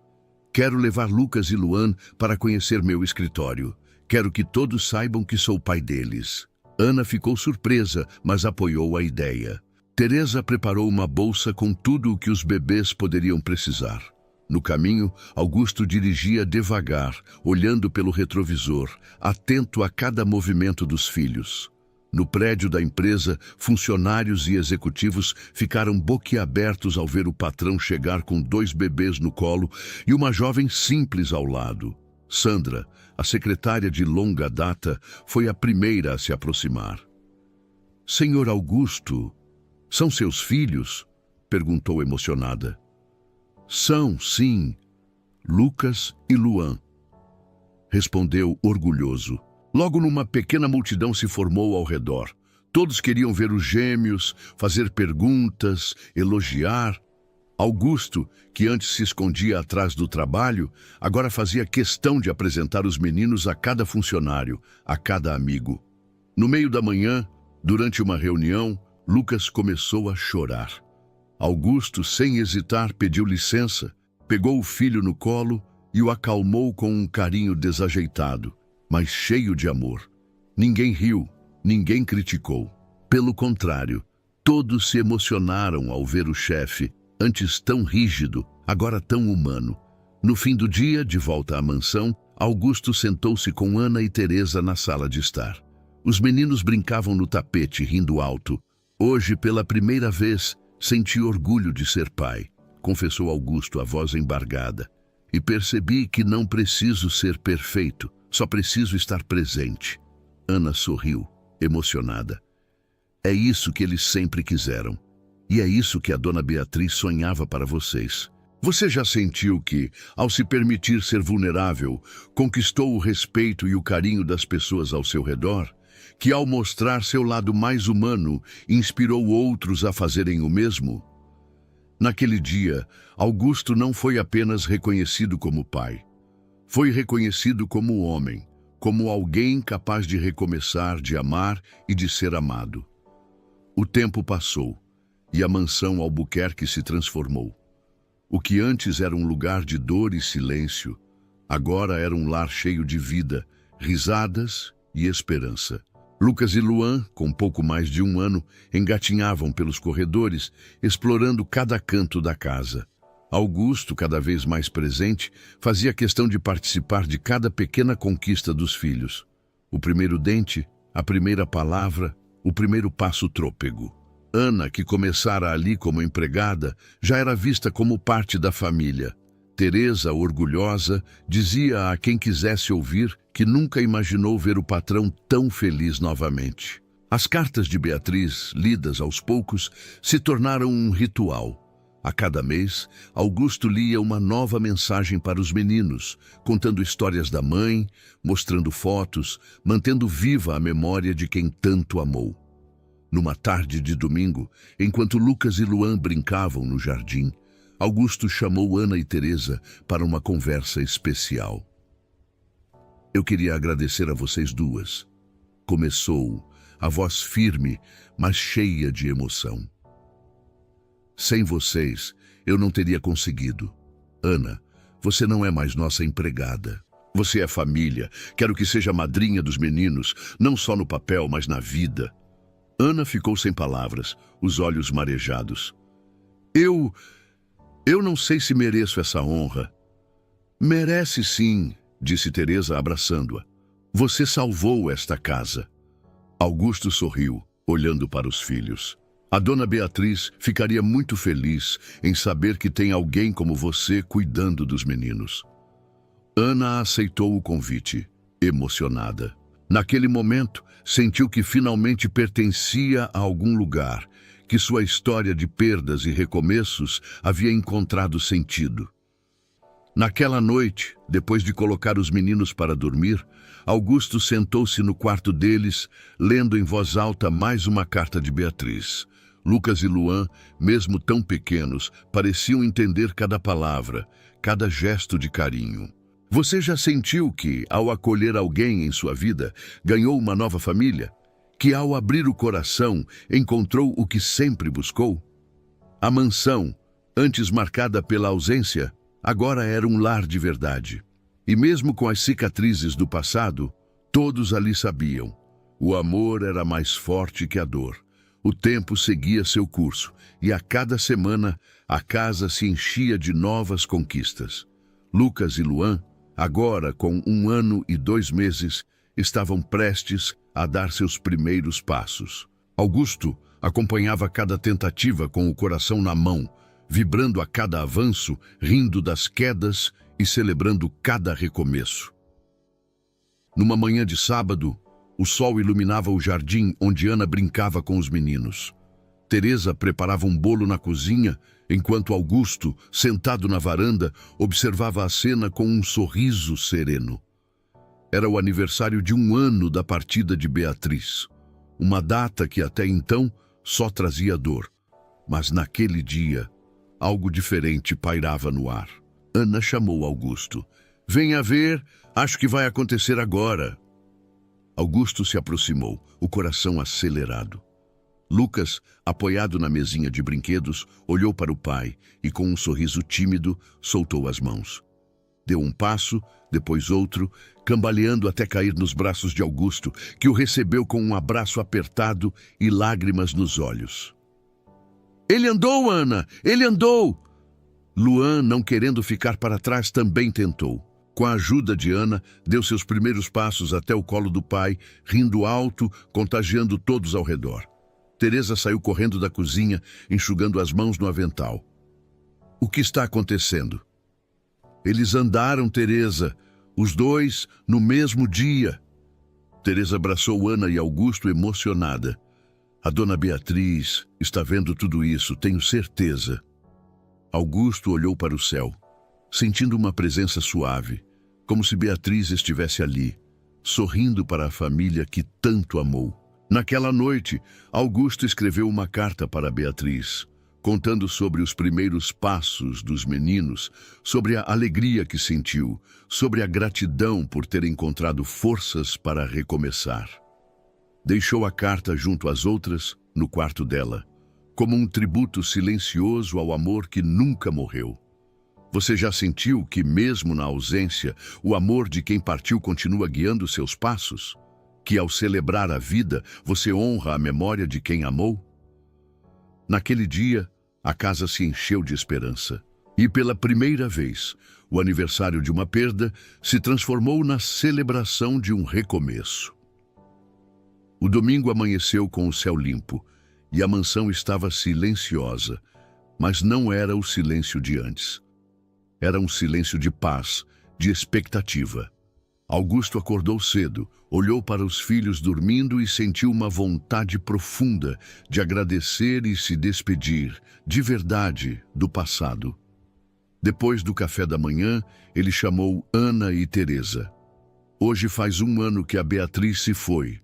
quero levar Lucas e Luan para conhecer meu escritório. Quero que todos saibam que sou pai deles. Ana ficou surpresa, mas apoiou a ideia. Teresa preparou uma bolsa com tudo o que os bebês poderiam precisar. No caminho, Augusto dirigia devagar, olhando pelo retrovisor, atento a cada movimento dos filhos. No prédio da empresa, funcionários e executivos ficaram boquiabertos ao ver o patrão chegar com 2 bebês no colo e uma jovem simples ao lado. Sandra, a secretária de longa data, foi a primeira a se aproximar. "Senhor Augusto, são seus filhos?" perguntou emocionada. "São, sim, Lucas e Luan", respondeu orgulhoso. Logo numa pequena multidão se formou ao redor. Todos queriam ver os gêmeos, fazer perguntas, elogiar. Augusto, que antes se escondia atrás do trabalho, agora fazia questão de apresentar os meninos a cada funcionário, a cada amigo. No meio da manhã, durante uma reunião, Lucas começou a chorar. Augusto, sem hesitar, pediu licença, pegou o filho no colo e o acalmou com um carinho desajeitado, mas cheio de amor. Ninguém riu, ninguém criticou. Pelo contrário, todos se emocionaram ao ver o chefe, antes tão rígido, agora tão humano. No fim do dia, de volta à mansão, Augusto sentou-se com Ana e Teresa na sala de estar. Os meninos brincavam no tapete, rindo alto. "Hoje, pela primeira vez, senti orgulho de ser pai", confessou Augusto, a voz embargada. "E percebi que não preciso ser perfeito, só preciso estar presente." Ana sorriu, emocionada. "É isso que eles sempre quiseram. E é isso que a dona Beatriz sonhava para vocês. Você já sentiu que, ao se permitir ser vulnerável, conquistou o respeito e o carinho das pessoas ao seu redor? Que ao mostrar seu lado mais humano, inspirou outros a fazerem o mesmo?" Naquele dia, Augusto não foi apenas reconhecido como pai. Foi reconhecido como homem, como alguém capaz de recomeçar, de amar e de ser amado. O tempo passou e a mansão Albuquerque se transformou. O que antes era um lugar de dor e silêncio, agora era um lar cheio de vida, risadas e esperança. Lucas e Luan, com pouco mais de 1 ano, engatinhavam pelos corredores, explorando cada canto da casa. Augusto, cada vez mais presente, fazia questão de participar de cada pequena conquista dos filhos. O primeiro dente, a primeira palavra, o primeiro passo trôpego. Ana, que começara ali como empregada, já era vista como parte da família. Teresa, orgulhosa, dizia a quem quisesse ouvir que nunca imaginou ver o patrão tão feliz novamente. As cartas de Beatriz, lidas aos poucos, se tornaram um ritual. A cada mês, Augusto lia uma nova mensagem para os meninos, contando histórias da mãe, mostrando fotos, mantendo viva a memória de quem tanto amou. Numa tarde de domingo, enquanto Lucas e Luan brincavam no jardim, Augusto chamou Ana e Teresa para uma conversa especial. "Eu queria agradecer a vocês duas", começou, a voz firme, mas cheia de emoção. "Sem vocês, eu não teria conseguido. Ana, você não é mais nossa empregada. Você é família. Quero que seja a madrinha dos meninos, não só no papel, mas na vida." Ana ficou sem palavras, os olhos marejados. Eu não sei se mereço essa honra." "Merece sim", disse Teresa, abraçando-a. "Você salvou esta casa." Augusto sorriu, olhando para os filhos. "A dona Beatriz ficaria muito feliz em saber que tem alguém como você cuidando dos meninos." Ana aceitou o convite, emocionada. Naquele momento, sentiu que finalmente pertencia a algum lugar, que sua história de perdas e recomeços havia encontrado sentido. Naquela noite, depois de colocar os meninos para dormir, Augusto sentou-se no quarto deles, lendo em voz alta mais uma carta de Beatriz. Lucas e Luan, mesmo tão pequenos, pareciam entender cada palavra, cada gesto de carinho. Você já sentiu que, ao acolher alguém em sua vida, ganhou uma nova família? Que, ao abrir o coração, encontrou o que sempre buscou? A mansão, antes marcada pela ausência, agora era um lar de verdade. E mesmo com as cicatrizes do passado, todos ali sabiam: O amor era mais forte que a dor. O tempo seguia seu curso, e a cada semana a casa se enchia de novas conquistas. Lucas e Luan, agora com 1 ano e 2 meses, estavam prestes a dar seus primeiros passos. Augusto acompanhava cada tentativa com o coração na mão, vibrando a cada avanço, rindo das quedas e celebrando cada recomeço. Numa manhã de sábado, o sol iluminava o jardim onde Ana brincava com os meninos. Teresa preparava um bolo na cozinha, enquanto Augusto, sentado na varanda, observava a cena com um sorriso sereno. Era o aniversário de 1 ano da partida de Beatriz, uma data que até então só trazia dor. Mas naquele dia, algo diferente pairava no ar. Ana chamou Augusto. "Venha ver, acho que vai acontecer agora." Augusto se aproximou, o coração acelerado. Lucas, apoiado na mesinha de brinquedos, olhou para o pai e, com um sorriso tímido, soltou as mãos. Deu um passo, depois outro, cambaleando até cair nos braços de Augusto, que o recebeu com um abraço apertado e lágrimas nos olhos. "Ele andou, Ana! Ele andou!" Luan, não querendo ficar para trás, também tentou. Com a ajuda de Ana, deu seus primeiros passos até o colo do pai, rindo alto, contagiando todos ao redor. Teresa saiu correndo da cozinha, enxugando as mãos no avental. "O que está acontecendo?" "Eles andaram, Teresa, os dois no mesmo dia." Teresa abraçou Ana e Augusto emocionada. "A dona Beatriz está vendo tudo isso, tenho certeza." Augusto olhou para o céu, sentindo uma presença suave, como se Beatriz estivesse ali, sorrindo para a família que tanto amou. Naquela noite, Augusto escreveu uma carta para Beatriz, contando sobre os primeiros passos dos meninos, sobre a alegria que sentiu, sobre a gratidão por ter encontrado forças para recomeçar. Deixou a carta junto às outras, no quarto dela, como um tributo silencioso ao amor que nunca morreu. Você já sentiu que, mesmo na ausência, o amor de quem partiu continua guiando seus passos? Que, ao celebrar a vida, você honra a memória de quem amou? Naquele dia, a casa se encheu de esperança. E, pela primeira vez, o aniversário de uma perda se transformou na celebração de um recomeço. O domingo amanheceu com o céu limpo, e a mansão estava silenciosa, mas não era o silêncio de antes. Era um silêncio de paz, de expectativa. Augusto acordou cedo, olhou para os filhos dormindo e sentiu uma vontade profunda de agradecer e se despedir, de verdade, do passado. Depois do café da manhã, ele chamou Ana e Teresa. "Hoje faz 1 ano que a Beatriz se foi.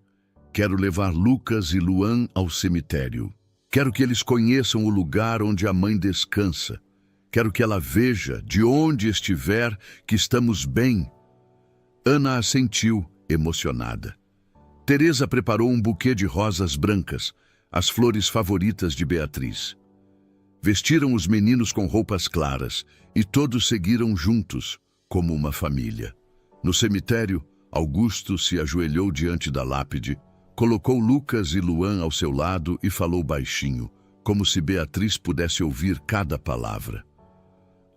Quero levar Lucas e Luan ao cemitério. Quero que eles conheçam o lugar onde a mãe descansa. Quero que ela veja, de onde estiver, que estamos bem." Ana assentiu, emocionada. Teresa preparou um buquê de rosas brancas, as flores favoritas de Beatriz. Vestiram os meninos com roupas claras e todos seguiram juntos, como uma família. No cemitério, Augusto se ajoelhou diante da lápide, colocou Lucas e Luan ao seu lado e falou baixinho, como se Beatriz pudesse ouvir cada palavra.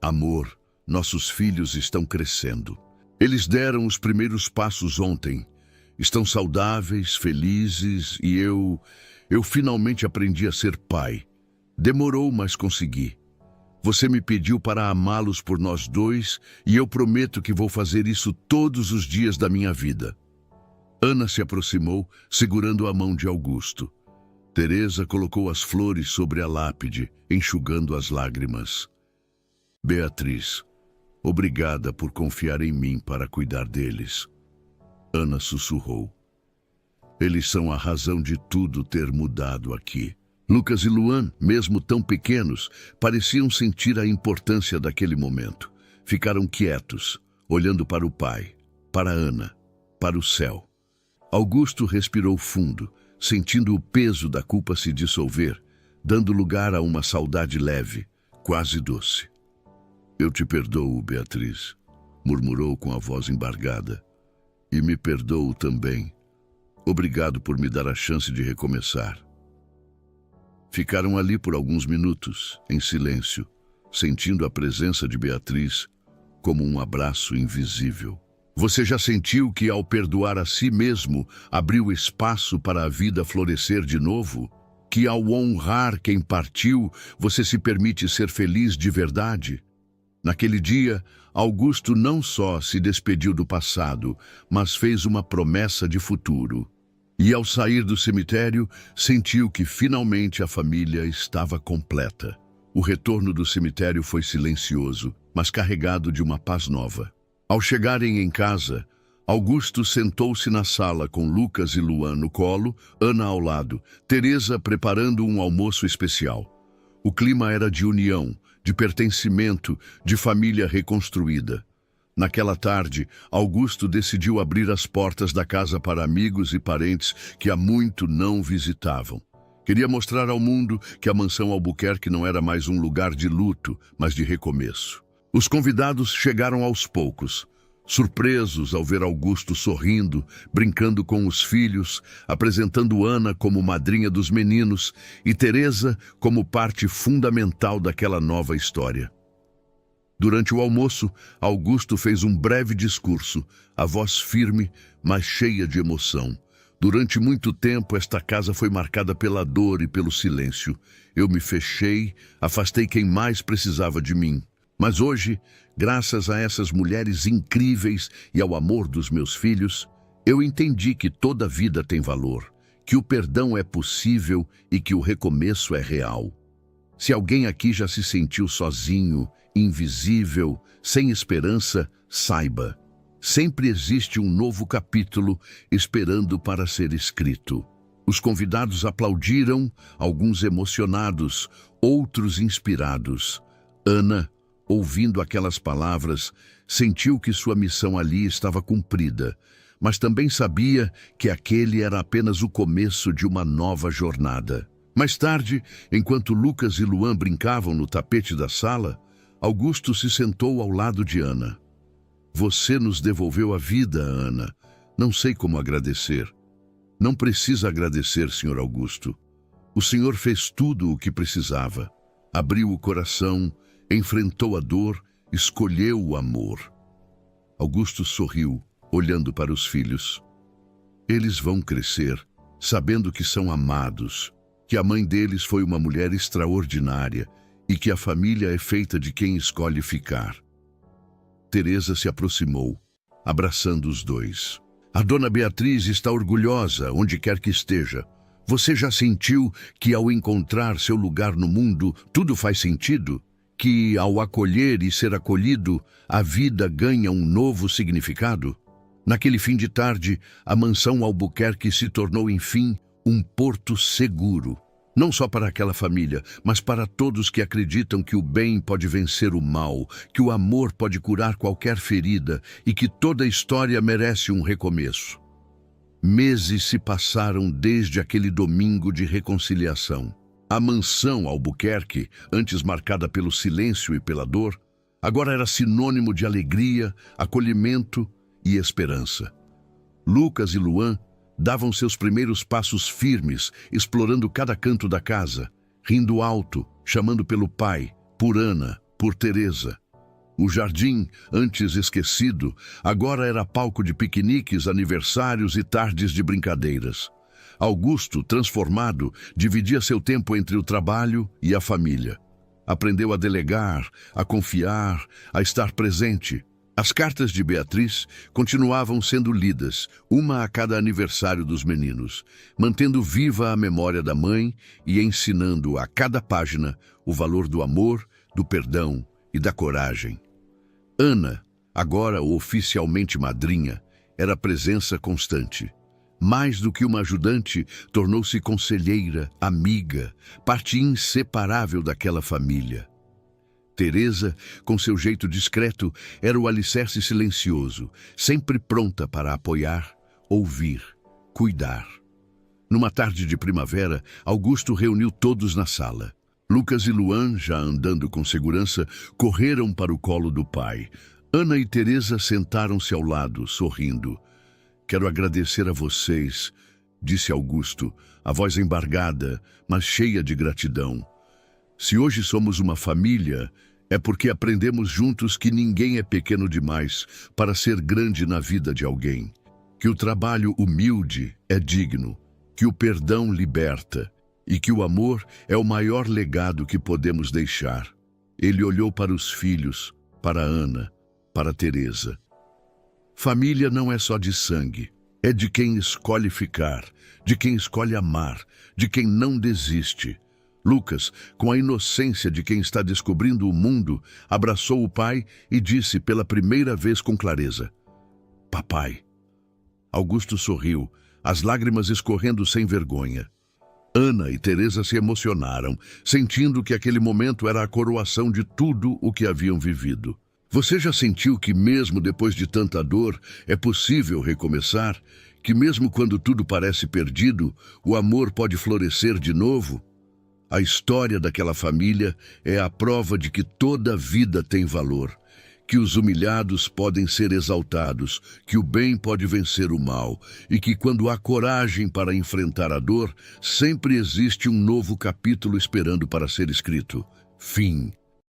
"Amor, nossos filhos estão crescendo. Eles deram os primeiros passos ontem. Estão saudáveis, felizes e eu finalmente aprendi a ser pai. Demorou, mas consegui. Você me pediu para amá-los por nós dois e eu prometo que vou fazer isso todos os dias da minha vida." Ana se aproximou, segurando a mão de Augusto. Teresa colocou as flores sobre a lápide, enxugando as lágrimas. "Beatriz, obrigada por confiar em mim para cuidar deles." Ana sussurrou. "Eles são a razão de tudo ter mudado aqui." Lucas e Luan, mesmo tão pequenos, pareciam sentir a importância daquele momento. Ficaram quietos, olhando para o pai, para Ana, para o céu. Augusto respirou fundo, sentindo o peso da culpa se dissolver, dando lugar a uma saudade leve, quase doce. "Eu te perdoo, Beatriz", murmurou com a voz embargada. "E me perdoo também. Obrigado por me dar a chance de recomeçar. Ficaram ali por alguns minutos, em silêncio, sentindo a presença de Beatriz como um abraço invisível. Você já sentiu que, ao perdoar a si mesmo, abriu espaço para a vida florescer de novo? Que, ao honrar quem partiu, você se permite ser feliz de verdade? Naquele dia, Augusto não só se despediu do passado, mas fez uma promessa de futuro. E, ao sair do cemitério, sentiu que finalmente a família estava completa. O retorno do cemitério foi silencioso, mas carregado de uma paz nova. Ao chegarem em casa, Augusto sentou-se na sala com Lucas e Luan no colo, Ana ao lado, Teresa preparando um almoço especial. O clima era de união, de pertencimento, de família reconstruída. Naquela tarde, Augusto decidiu abrir as portas da casa para amigos e parentes que há muito não visitavam. Queria mostrar ao mundo que a mansão Albuquerque não era mais um lugar de luto, mas de recomeço. Os convidados chegaram aos poucos, surpresos ao ver Augusto sorrindo, brincando com os filhos, apresentando Ana como madrinha dos meninos e Teresa como parte fundamental daquela nova história. Durante o almoço, Augusto fez um breve discurso, a voz firme, mas cheia de emoção. Durante muito tempo, esta casa foi marcada pela dor e pelo silêncio. Eu me fechei, afastei quem mais precisava de mim. Mas hoje, graças a essas mulheres incríveis e ao amor dos meus filhos, eu entendi que toda vida tem valor, que o perdão é possível e que o recomeço é real. Se alguém aqui já se sentiu sozinho, invisível, sem esperança, saiba. Sempre existe um novo capítulo esperando para ser escrito. Os convidados aplaudiram, alguns emocionados, outros inspirados. Ana, ouvindo aquelas palavras, sentiu que sua missão ali estava cumprida, mas também sabia que aquele era apenas o começo de uma nova jornada. Mais tarde, enquanto Lucas e Luan brincavam no tapete da sala, Augusto se sentou ao lado de Ana. Você nos devolveu a vida, Ana. Não sei como agradecer. Não precisa agradecer, Sr. Augusto. O senhor fez tudo o que precisava. Abriu o coração, enfrentou a dor, escolheu o amor. Augusto sorriu, olhando para os filhos. Eles vão crescer, sabendo que são amados, que a mãe deles foi uma mulher extraordinária e que a família é feita de quem escolhe ficar. Teresa se aproximou, abraçando os dois. A dona Beatriz está orgulhosa, onde quer que esteja. Você já sentiu que, ao encontrar seu lugar no mundo, tudo faz sentido? Que, ao acolher e ser acolhido, a vida ganha um novo significado? Naquele fim de tarde, a mansão Albuquerque se tornou, enfim, um porto seguro. Não só para aquela família, mas para todos que acreditam que o bem pode vencer o mal, que o amor pode curar qualquer ferida e que toda história merece um recomeço. Meses se passaram desde aquele domingo de reconciliação. A mansão Albuquerque, antes marcada pelo silêncio e pela dor, agora era sinônimo de alegria, acolhimento e esperança. Lucas e Luan davam seus primeiros passos firmes, explorando cada canto da casa, rindo alto, chamando pelo pai, por Ana, por Teresa. O jardim, antes esquecido, agora era palco de piqueniques, aniversários e tardes de brincadeiras. Augusto, transformado, dividia seu tempo entre o trabalho e a família. Aprendeu a delegar, a confiar, a estar presente. As cartas de Beatriz continuavam sendo lidas, uma a cada aniversário dos meninos, mantendo viva a memória da mãe e ensinando a cada página o valor do amor, do perdão e da coragem. Ana, agora oficialmente madrinha, era presença constante. Mais do que uma ajudante, tornou-se conselheira, amiga, parte inseparável daquela família. Teresa, com seu jeito discreto, era o alicerce silencioso, sempre pronta para apoiar, ouvir, cuidar. Numa tarde de primavera, Augusto reuniu todos na sala. Lucas e Luan, já andando com segurança, correram para o colo do pai. Ana e Teresa sentaram-se ao lado, sorrindo. Quero agradecer a vocês disse Augusto, a voz embargada, mas cheia de gratidão. Se hoje somos uma família, é porque aprendemos juntos que ninguém é pequeno demais para ser grande na vida de alguém, que o trabalho humilde é digno, que o perdão liberta e que o amor é o maior legado que podemos deixar. Ele olhou para os filhos, para Ana, para Teresa. Família não é só de sangue, é de quem escolhe ficar, de quem escolhe amar, de quem não desiste. Lucas, com a inocência de quem está descobrindo o mundo, abraçou o pai e disse pela primeira vez com clareza: "Papai." Augusto sorriu, as lágrimas escorrendo sem vergonha. Ana e Teresa se emocionaram, sentindo que aquele momento era a coroação de tudo o que haviam vivido. Você já sentiu que mesmo depois de tanta dor é possível recomeçar? Que mesmo quando tudo parece perdido, o amor pode florescer de novo? A história daquela família é a prova de que toda vida tem valor, que os humilhados podem ser exaltados, que o bem pode vencer o mal e que quando há coragem para enfrentar a dor, sempre existe um novo capítulo esperando para ser escrito. Fim.